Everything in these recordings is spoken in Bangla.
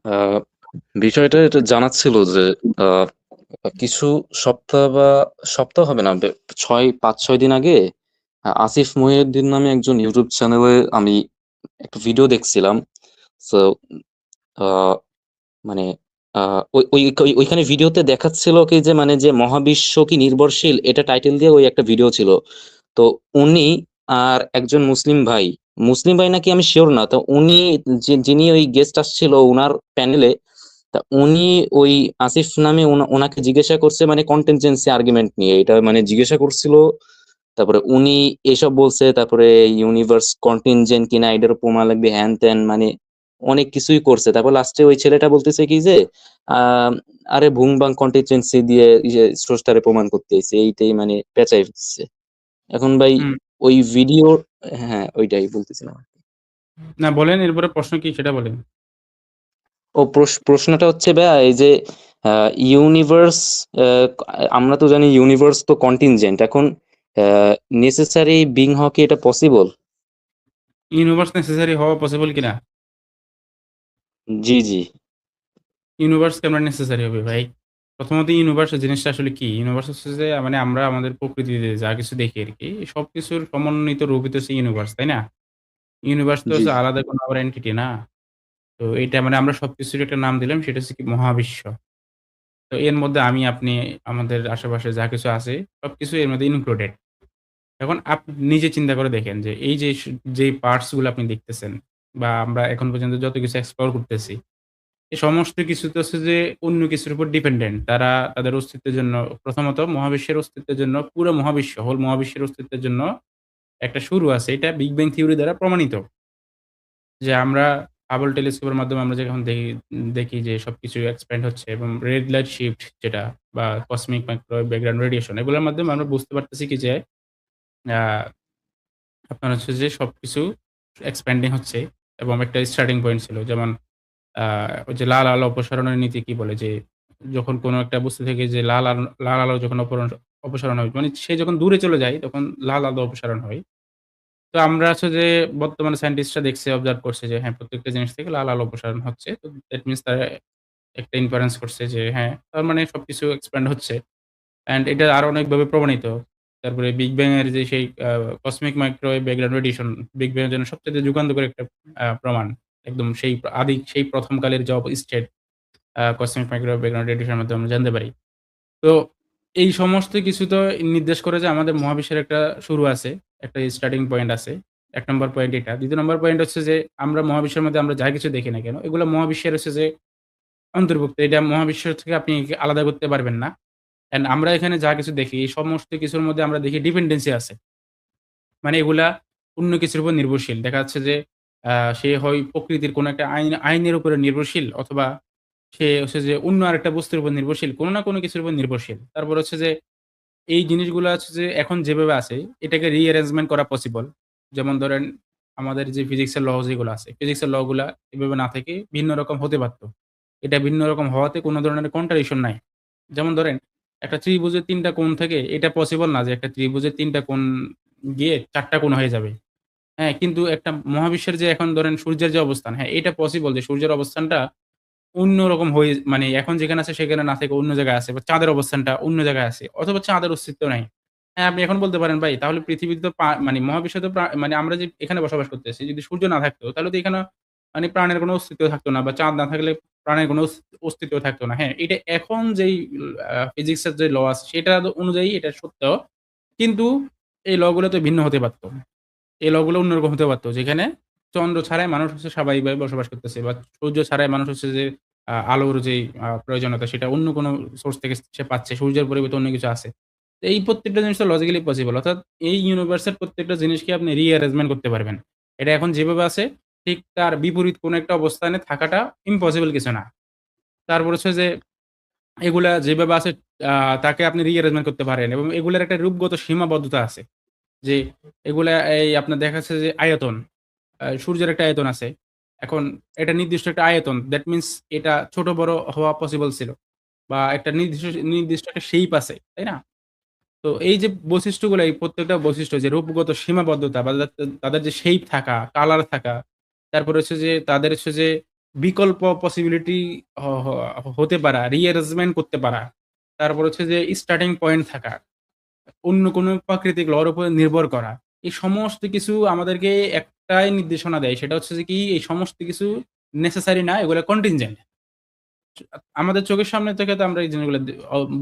আহ, বিষয়টা এটা জানার ছিল যে আহ, কিছু সপ্তাহ বা সপ্তাহ হবে না, 5-6 দিন আগে আসিফ মহিউদ্দিন নামে একজন ইউটিউব চ্যানেলে আমি একটা ভিডিও দেখছিলাম। তো মানে ওইখানে ভিডিওতে দেখাচ্ছিল কি যে মানে যে মহাবিশ্ব কি নির্ভরশীল, এটা টাইটেল দিয়ে ওই একটা ভিডিও ছিল। তো উনি আর একজন মুসলিম ভাই নাকি আমি শিওর না, তো উনি যিনি ওই গেস্ট আসছিল উনার প্যানেলে, তা উনি ওই আসিফ নামে ওনাকে জিজ্ঞাসা করছে মানে কন্টিনজেন্সি আর্গুমেন্ট নিয়ে, এটা মানে জিজ্ঞাসা করছিল। তারপরে উনি এসব বলছে, তারপরে ইউনিভার্স কন্টিনজেন্ট কিনা এটার প্রমাণ লাগবে, হ্যান ত্যান মানে অনেক কিছুই করছে। তারপর লাস্টে ওই ছেলেটা বলতেছে কি যে আহ আরে ভুং বাং কন্টিনজেন্সি দিয়ে স্রষ্টারে প্রমাণ করতে এসে এইটাই মানে পেঁচাই দিচ্ছে এখন ভাই হুম। ওই ভিডিও। হ্যাঁ, ওইটাই বলতেছিলাম। না বলেন, এরপরে প্রশ্ন কি সেটা বলেন। প্রশ্নটা হচ্ছে ভাইয়া এই যে ইউনিভার্স, আমরা তো জানি ইউনিভার্স তো কন্টিনজেন্ট। এখন নেসেসারি বিং হওয়া কি এটা পসিবল? ইউনিভার্স নেসেসারি হওয়া পসিবল কিনা? জি জি। ইউনিভার্স কেমন নেসেসারি হবে ভাই? প্রথমত ইউনিভার্স জিনিসটা আসলে কি? ইউনিভার্স হচ্ছে যে মানে আমরা আমাদের প্রকৃতিতে যা কিছু দেখি আরকি, সবকিছুর সমন্বিত রূপই তো হচ্ছে ইউনিভার্স, তাই না? ইউনিভার্স তো জি হচ্ছে জি। আলাদা কোনো আবার এন্টিটি না। তো এইটা মানে আমরা সবকিছুর একটা নাম দিলাম, সেটা হচ্ছে কি মহাবিশ্ব। তো এর মধ্যে আমি, আপনি, আমাদের আশেপাশে যা কিছু আছে সবকিছু এর মধ্যে ইনক্লুডেড। এখন আপনি নিজে চিন্তা করে দেখেন যে এই যে যেই পার্টস গুলো আপনি দেখতেছেন বা আমরা এখন পর্যন্ত যত কিছু এক্সপ্লোর করতেছি, এই সমস্ত কিছু তো হচ্ছে যে অন্য কিছুর উপর ডিপেন্ডেন্ট। তারা তাদের অস্তিত্বের জন্য, প্রথমত মহাবিশ্বের অস্তিত্বের জন্য, পুরো মহাবিশ্ব, হোল মহাবিশ্বের অস্তিত্বের জন্য একটা শুরু আছে। এটা বিগ ব্যাং থিওরি দ্বারা প্রমাণিত। যে আমরা হাবল টেলিস্কোপের মাধ্যমে আমরা যখন দেখি যে সবকিছু এক্সপ্যান্ড হচ্ছে এবং রেড লাইট শিফট যেটা বা কসমিক মাইক্রোওয়েভ ব্যাকগ্রাউন্ড রেডিয়েশন, এগুলোর মাধ্যমে আমরা বুঝতে পারতেছি কি যে আ আপনার হচ্ছে যে সবকিছু এক্সপ্যান্ডিং হচ্ছে এবং একটা স্টার্টিং পয়েন্ট ছিল। যেমন আ ওই যে লাল আলো অপসারণের নীতি কি বলে? যে যখন কোন একটা বস্তু থেকে যে লাল আলো যখন অপসারণ হয়, মানে সে যখন দূরে চলে যায় তখন লাল আলো অপসারণ হয়। তো আমরা হচ্ছে যে বর্তমানে সায়েন্টিস্টরা দেখছে, অবজার্ভ করছে যে হ্যাঁ, প্রত্যেকটা জিনিস থেকে লাল আলো অপসারণ হচ্ছে। তো দ্যাট মিনস তারা একটা ইনফারেন্স করছে যে হ্যাঁ, তার মানে সবকিছু এক্সপ্যান্ড হচ্ছে। অ্যান্ড এটা আরো অনেকভাবে প্রমাণিত। তারপরে বিগ ব্যাং এর যে সেই cosmic microwave background radiation, big bang এর জন্য সবচাইতে যুগান্তকারী একটা প্রমাণ। একদম সেই সেই প্রথম কালের যে state cosmic microwave background radiation এর মাধ্যমে আমরা জানতে পারি। তো এই সমস্ত কিছু তো নির্দেশ করে যে আমাদের মহাবিশ্বের একটা শুরু আছে, একটা স্টার্টিং পয়েন্ট আছে। ১ নম্বর পয়েন্ট এটা। ২য় নম্বর পয়েন্ট হচ্ছে যে আমরা মহাবিশ্বের মধ্যে আমরা যা কিছু দেখি না কেন, এগুলো মহাবিশ্বের হচ্ছে যে অন্তর্ভুক্ত। এটা মহাবিশ্ব থেকে আপনি আলাদা করতে পারবেন না। অ্যান্ড আমরা এখানে যা কিছু দেখি, এই সমস্ত কিছুর মধ্যে আমরা দেখি ডিপেন্ডেন্সি আছে। মানে এগুলা অন্য কিছুর উপর নির্ভরশীল। দেখা যাচ্ছে যে সে হয় প্রকৃতির কোনো একটা আইনের উপরে নির্ভরশীল, অথবা সে হচ্ছে যে অন্য আরেকটা বস্তুর উপর নির্ভরশীল। কোনো না কোনো কিছুর উপর নির্ভরশীল। তারপর হচ্ছে যে এই জিনিসগুলা হচ্ছে যে এখন যেভাবে আছে এটাকে রিঅ্যারেঞ্জমেন্ট করা পসিবল। যেমন ধরেন আমাদের যে ফিজিক্সের ল যেগুলো আছে, ফিজিক্সের ল গুলা এভাবে না থেকে ভিন্ন রকম হতে পারত। এটা ভিন্ন রকম হওয়াতে কোনো ধরনের কন্ট্রাডিকশন নাই। যেমন ধরেন একটা ত্রিভুজের ৩ টা কোণ থেকে এটা পসিবল না যে একটা ত্রিভুজের ৩ টা কোণ গিয়ে ৪ টা কোণ হয়ে যাবে। হ্যাঁ? কিন্তু একটা মহাবিশ্বের যে এখন ধরেন সূর্যের যে অবস্থান, হ্যাঁ, এটা পসিবল যে সূর্যের অবস্থানটা অন্যরকম হয়ে, মানে এখন যেখানে আছে সেখানে না থেকে অন্য জায়গায় আছে, বা চাঁদের অবস্থানটা অন্য জায়গায় আছে, অথবা চাঁদের অস্তিত্ব নাই। হ্যাঁ, আপনি এখন বলতে পারেন ভাই তাহলে পৃথিবীতে তো মানে মহাবিশ্বে তো মানে আমরা যে এখানে বসবাস করতেছি, যদি সূর্য না থাকতো তাহলে তো এখানে মানে প্রাণের কোনো অস্তিত্ব থাকতো না, বা চাঁদ না থাকলে প্রাণের কোনো অস্তিত্ব থাকতো না। হ্যাঁ, এটা এখন যেই ফিজিক্স এর যে ল আছে সেটা অনুযায়ী এটা সত্য। কিন্তু এই ল গুলো তো ভিন্ন হতে পারত। এই ল গুলো অন্যরকম হতে পারত। যেখানে চন্দ্র ছাড়াই মানুষ হচ্ছে স্বাভাবিকভাবে বসবাস করতেছে, বা সূর্য ছাড়াই মানুষ হচ্ছে যে আলোর যেই প্রয়োজনীয়তা সেটা অন্য কোনো সোর্স থেকে সে পাচ্ছে। সূর্যের পরিবর্তে অন্য কিছু আছে। তো এই প্রত্যেকটা জিনিস তো লজিক্যালি পসিবল। অর্থাৎ এই ইউনিভার্সের প্রত্যেকটা জিনিসকে আপনি রিঅ্যারেঞ্জমেন্ট করতে পারবেন। এটা এখন যেভাবে আছে ঠিক তার বিপরীত কোনো একটা অবস্থানে থাকাটা ইম্পসিবল কিছু না। তারপর হচ্ছে যে এগুলা যেভাবে আছে আ তাকে আপনি রিঅ্যারেঞ্জমেন্ট করতে পারেন, এবং এগুলার একটা রূপগত সীমাবদ্ধতা আছে। যে এগুলা এই আপনার দেখা যাচ্ছে যে আয়তন, সূর্যের একটা আয়তন আছে। এখন এটা নির্দিষ্ট একটা আয়তন। দ্যাট মিনস এটা ছোট বড় হওয়া পসিবল ছিল। বা একটা নির্দিষ্ট একটা শেপ আছে। তাই না? তো এই যে বৈশিষ্ট্যগুলা, এই প্রত্যেকটা বৈশিষ্ট্য যে রূপগত সীমাবদ্ধতা বা তাদের যে শেপ থাকা, কালার থাকা, তারপরে হচ্ছে যে তাদের হচ্ছে যে বিকল্প পসিবিলিটি হ হ হতে পারা, রিঅ্যারেঞ্জমেন্ট করতে পারা। তারপর হচ্ছে যে স্টার্টিং পয়েন্ট থাকা। অন্য কোনো প্রাকৃতিক লর উপরে নির্ভর করা। এই সমস্ত কিছু আমাদেরকে একটাই নির্দেশনা দেয়। সেটা হচ্ছে যে কি এই সমস্ত কিছু নেসেসারি না, এগুলা কন্টিনজেন্ট। আমাদের চোখের সামনে থেকে তো আমরা এই জিনিসগুলো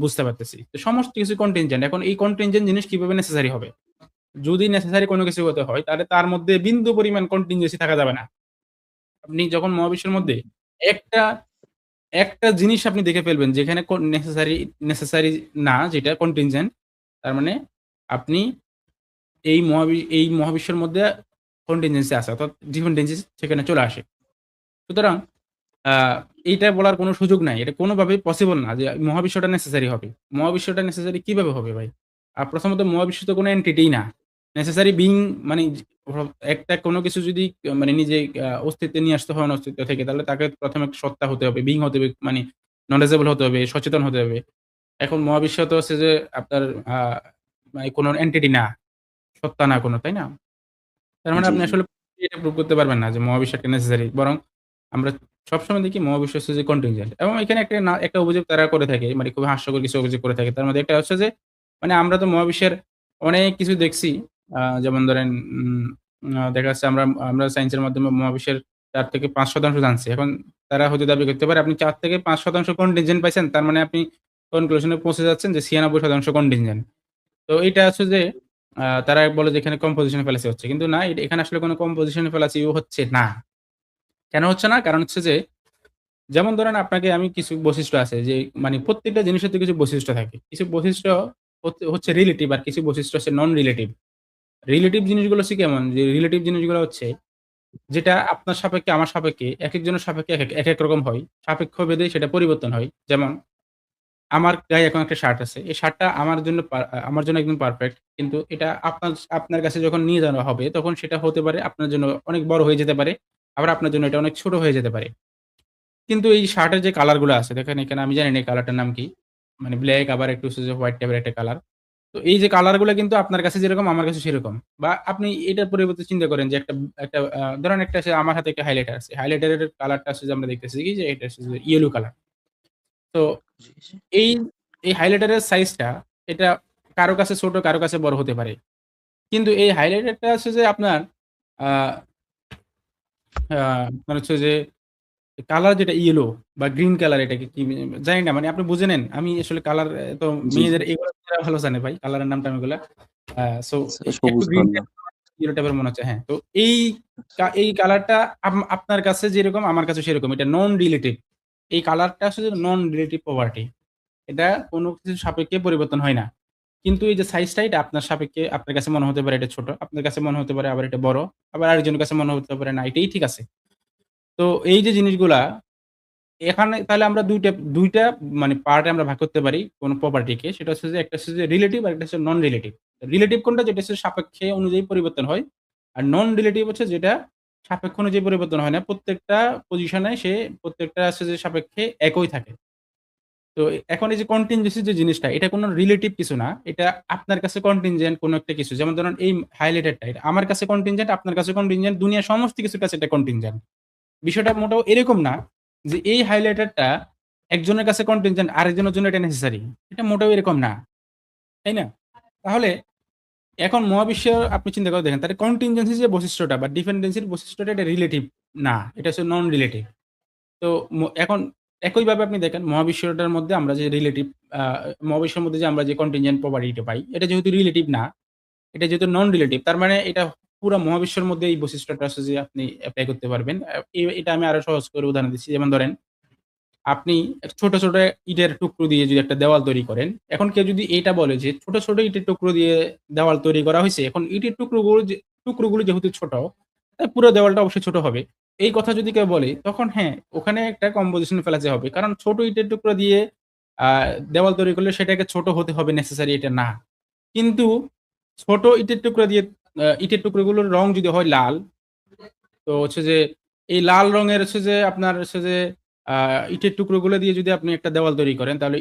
বুঝতে পারতেছি। তো সমস্ত কিছু কন্টিনজেন্ট। এখন এই কন্টিনজেন্ট জিনিস কিভাবে নেসেসারি হবে? যদি নেসেসারি কোনো কিছু হতে হয় তাহলে তার মধ্যে বিন্দু পরিমাণ কন্টিনজেন্সি থাকা যাবে না। আপনি যখন মহাবিশ্বের মধ্যে একটা, একটা জিনিস আপনি দেখে ফেলবেন যেখানে নেসেসারি না, যেটা কন্টিনজেন্ট, তার মানে আপনি এই মহাবিশ্বের মধ্যে কন্টিনজেন্সি আছে, অর্থাৎ ডিপেন্ডেন্সি সেখানে চলে আসে। সুতরাং আ এইটা বলার কোনো সুযোগ নাই। এটা কোনোভাবেই পসিবল না যে মহাবিশ্বটা নেসেসারি হবে। মহাবিশ্বটা নেসেসারি কিভাবে হবে ভাই? প্রথমত মহাবিশ্ব তো কোনো এন্টিটিই না। নেসেসারি বিইং মানে একটা কোনো কিছু যদি মানে নিজে অস্তিত্বে নিয়ে আসতে হয় অস্তিত্ব থেকে, তাহলে তাকে ১ম একটা সত্তা হতে হবে, বিইং হতে হবে, মানে knowledgeable হতে হবে, সচেতন হতে হবে। এখন মহাবিশ্ব তো হচ্ছে যে আপনার আ মানে কোনো এন্টিটি না, সত্তা না কোনো, তাই না? তার মানে জি, আপনি জি। আসলে এটা প্রুভ করতে পারবেন না যে মহাবিশ্ব একটা নেসেসারি। বরং আমরা সবসময় দেখি মহাবিশ্ব হচ্ছে যে কন্টিনজেন্ট, এবং এখানে একটা অভিযোগ তারা করে থাকে, মানে খুবই হাস্যকর কিছু অভিযোগ করে থাকে। তার মধ্যে একটা হচ্ছে যে মানে আমরা তো মহাবিশ্বের অনেক কিছু দেখছি। যেমন ধরেন উম আ দেখা যাচ্ছে আমরা আমরা সায়েন্সের মাধ্যমে মহাবিশ্বের ৪ থেকে ৫% জানছি। এখন তারা হয়তো দাবি করতে পারে আপনি ৪ থেকে ৫% কন্টিনজেন্ট পাইছেন। তার মানে আপনি কনক্লুশন এ পৌঁছে যাচ্ছেন যে ৯৬% কন্টিনজেন্ট। তো এইটা হচ্ছে যে তারা বলে যে এখানে কম্পোজিশন ফ্যালাসি হচ্ছে। কিন্তু না, এখানে আসলে কোন কম্পোজিশন ফ্যালাসি হচ্ছে না। কেন হচ্ছে না? কারণ হচ্ছে যে যেমন ধরেন আপনাকে আমি কিছু বৈশিষ্ট্য আছে যে মানে প্রত্যেকটা জিনিসের তো কিছু বৈশিষ্ট্য থাকে। কিছু বৈশিষ্ট্য হচ্ছে রিলেটিভ, আর কিছু বৈশিষ্ট্য হচ্ছে নন রিলেটিভ। রিলেটিভ জিনিসগুলো হচ্ছে কেমন? যে রিলেটিভ জিনিসগুলো হচ্ছে যেটা আপনার সাপেক্ষে আমার সাপেক্ষে একেকজনের সাপেক্ষে একেক রকম হয়। সাপেক্ষ ভেদে সেটা পরিবর্তন হয়। যেমন আমার গায়ে এখন একটা শার্ট আছে। এই শার্টটা আমার জন্য একদম পারফেক্ট। কিন্তু এটা আপনার কাছে যখন নিয়ে যাওয়া হবে, তখন সেটা হতে পারে আপনার জন্য অনেক বড় হয়ে যেতে পারে। আবার আপনার জন্য এটা অনেক ছোট হয়ে যেতে পারে। কিন্তু এই শার্টের যে কালার গুলো আছে, দেখেন এখানে আমি জানি না এই কালারটার নাম কি? মানে ব্লাক, আবার একটু হচ্ছে যে হোয়াইট টাইপের একটা কালার। তো এই যে কালার গুলা কিন্তু আপনার কাছে যেরকম আমার কাছে সেরকম। বা আপনি এটার পরিবর্তে চিন্তা করেন যে একটা একটা ধরেন একটা আছে, আমার হাতে একটা হাইলাইটার আছে। হাইলাইটার এর কালারটা আছে যে আমরা দেখতেছি কি যে এটা হচ্ছে যে ইয়েলো কালার। তো জি, জি। এই, এই হাইলাইটারের সাইজটা এটা কারো কাছে ছোট, কারো কাছে বড় হতে পারে। কিন্তু এই হাইলাইটারটা হচ্ছে যে আপনার আ আ আপনার হচ্ছে যে কালার যেটা ইয়েলো বা গ্রিন কালার, এটাকে কি জানি না, মানে আপনি বুঝে নেন। আমি আসলে কালার তো জি, জি। মেয়েদের এগুলো ভালো জানে ভাই। কালারের নাম-টাম এগুলা। আ সো আচ্ছা, একটু সবুজ গ্রিন বর্ণ। ইয়েলো টাইপের মনে হচ্ছে। হ্যাঁ। তো এই এই কালারটা আপনার কাছে যেরকম আমার কাছে সেরকম। এটা নন রিলেটিভ। এই কালারটা আসলে নন রিলেটিভ প্রপার্টি। এটা কোন কিছুর সাপেক্ষে পরিবর্তন হয় না। কিন্তু এই যে সাইজটা, এটা আপনার সাপেক্ষে আপনার কাছে মনে হতে পারে এটা ছোট। আপনার কাছে মনে হতে পারে আবার এটা বড়। আবার আরেকজনের কাছে মনে হতে পারে না এটাই ঠিক আছে। তো এই যে জিনিসগুলা এখানে তাহলে আমরা ২ টা মানে পার্টে আমরা ভাগ করতে পারি কোন প্রপার্টিকে। সেটা হচ্ছে যে একটা হচ্ছে যে রিলেটিভ, আর একটা হচ্ছে নন রিলেটিভ। রিলেটিভ কোনটা? যেটা হচ্ছে সাপেক্ষে অনুযায়ী পরিবর্তন হয়। আর নন রিলেটিভ হচ্ছে যেটা সাপেক্ষ অনুযায়ী পরিবর্তন হয় না। প্রত্যেকটা পজিশনে সে প্রত্যেকটা হচ্ছে যে সাপেক্ষে একই থাকে। তো এখন এই যে কন্টিনজেন্সি যে জিনিসটা, এটা কোন রিলেটিভ কিছু না। এটা আপনার কাছে কন্টিনজেন্ট কোন একটা কিছু। যেমন ধরুন এই হাইলাইটারটা, এটা আমার কাছে কন্টিনজেন্ট, আপনার কাছে কন্টিনজেন্ট, দুনিয়ার সমস্ত কিছুর কাছে এটা কন্টিনজেন্ট। বিষয়টা মোটেও এরকম না যে এই হাইলাইটারটা একজনের কাছে কন্টিনজেন্ট, আরেকজনের জন্য এটা নেসেসারি। এটা মোটেও এরকম না। তাই না? তাহলে এখন মহাবিশ্ব আপনি চিন্তা করে দেখেন, তাহলে কন্টিনজেন্সি যে বৈশিষ্ট্যটা বা ডিপেন্ডেন্সির বৈশিষ্ট্যটা, এটা রিলেটিভ না। এটা হচ্ছে নন রিলেটিভ। তো এখন একইভাবে আপনি দেখেন মহাবিশ্বটার মধ্যে আমরা যে রিলেটিভ আ মহাবিশ্বের মধ্যে যে আমরা যে কন্টিনজেন্ট প্রপার্টিটা পাই, এটা যেহেতু রিলেটিভ না, এটা যেহেতু নন রিলেটিভ, তার মানে এটা পুরা মহাবিশ্বের মধ্যে এই বৈশিষ্ট্যটা আছে যে আপনি এপ্লাই করতে পারবেন। এটা আমি আরো সহজ করে উদাহরণ দিচ্ছি। যেমন ধরেন আপনি ছোট, ছোট ইটের টুকরো দিয়ে যদি একটা দেওয়াল তৈরি করেন, এখন কেউ যদি এইটা বলে যে ছোট, ছোট ইটের টুকরো দিয়ে দেওয়াল তৈরি করা হইছে। এখন ইটের টুকরোগুলো যেহেতু ছোট, পুরো দেওয়ালটা অবশ্যই ছোট হবে। এই কথা যদি কেউ বলে, তখন হ্যাঁ, ওখানে একটা কম্পোজিশন ফেলাতে হবে। কারণ ছোট ইটের টুকরো দিয়ে আ দেওয়াল তৈরি করলে সেটাকে ছোট হতে হবে নেসেসারি এটা না। কিন্তু ছোট ইটের টুকরা দিয়ে ইটের টুকরোগুলোর রং যদি হয় লাল, তো হচ্ছে যে এই লাল রঙের হচ্ছে যে আপনার হচ্ছে যে আ ইটের টুকরোগুলো দিয়ে যদি আপনি একটা দেওয়াল তৈরি করেন, তাহলে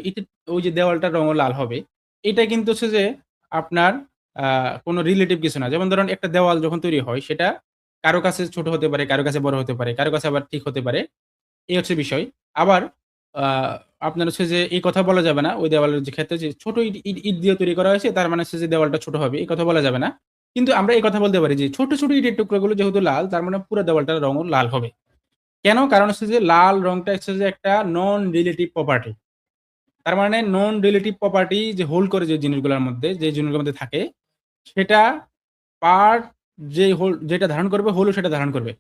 ওই যে দেওয়ালটার রঙও লাল হবে। এটা কিন্তু হচ্ছে যে আপনার আ কোন রিলেটিভ কিছু না। যেমন ধরুন একটা দেওয়াল যখন তৈরি হয়, সেটা কারো কাছে ছোট হতে পারে, কারো কাছে বড় হতে পারে, কারো কাছে আবার ঠিক হতে পারে। এই হচ্ছে বিষয়। আবার আ আপনার হচ্ছে যে এই কথা বলা যাবে না ওই দেওয়ালের যে ক্ষেত্রে যে ছোট ইট ইট ইট দিয়ে তৈরি করা হয়েছে তার মানে হচ্ছে যে দেওয়ালটা ছোট হবে। এই কথা বলা যাবে না। কিন্তু আমরা এই কথা বলতে পারি যে ছোট, ছোট ইটের টুকরাগুলো যেহেতু লাল তার মানে পুরা দেওয়ালটার রঙও লাল হবে। কেন? কারণ হচ্ছে যে লাল রংটা হচ্ছে যে একটা নন রিলেটিভ প্রপার্টি। তার মানে নন রিলেটিভ প্রপার্টি যে হোল্ড করে যে জিনিসগুলোর মধ্যে, যে জিনিসগুলোর মধ্যে থাকে সেটা পার্ট যেটা ধারণ করবে হোলও সেটা ধারণ করবে।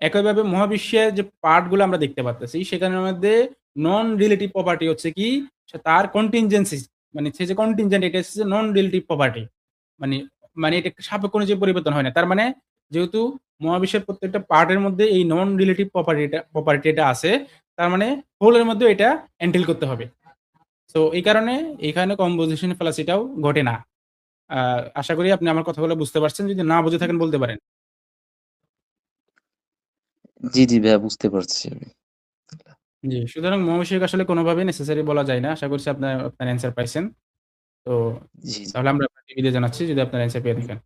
একইভাবে মহাবিশ্বের যে পার্ট গুলো আমরা দেখতে পারতেছি সেখানের মধ্যে নন রিলেটিভ প্রপার্টি হচ্ছে কি তার কন্টিনজেন্সি মানে সে যে কন্টিনজেন্ট এটা হচ্ছে নন রিলেটিভ প্রপার্টি। মানে মানে এটা সাপেক্ষ অনুযায়ী পরিবর্তন হয় না। তার মানে যেহেতু মহাবিশ্বের প্রত্যেকটা পার্টের মধ্যে এই নন রিলেটিভ প্রপার্টিটা আছে, তার মানে হোলের মধ্যেও এটা এনটেইল করতে হবে। সো এই কারণে এখানে কম্পোজিশন ফ্যালাসিটাও ঘটে না। আ আশা করি আপনি আমার কথাগুলো বুঝতে পারছেন। যদি না বুঝে থাকেন বলতে পারেন। জি, জি ভাইয়া বুঝতে পারছি আমি। জি, সুতরাং মহাবিশ্বকে আসলে কোনোভাবেই নেসেসারি বলা যায় না। আশা করছি আপনার অ্যান্সার পাইছেন। তো জি, জি। তাহলে আমরা আপনাকে বিদায় জানাচ্ছি যদি আপনার অ্যান্সার পেয়ে থাকেন।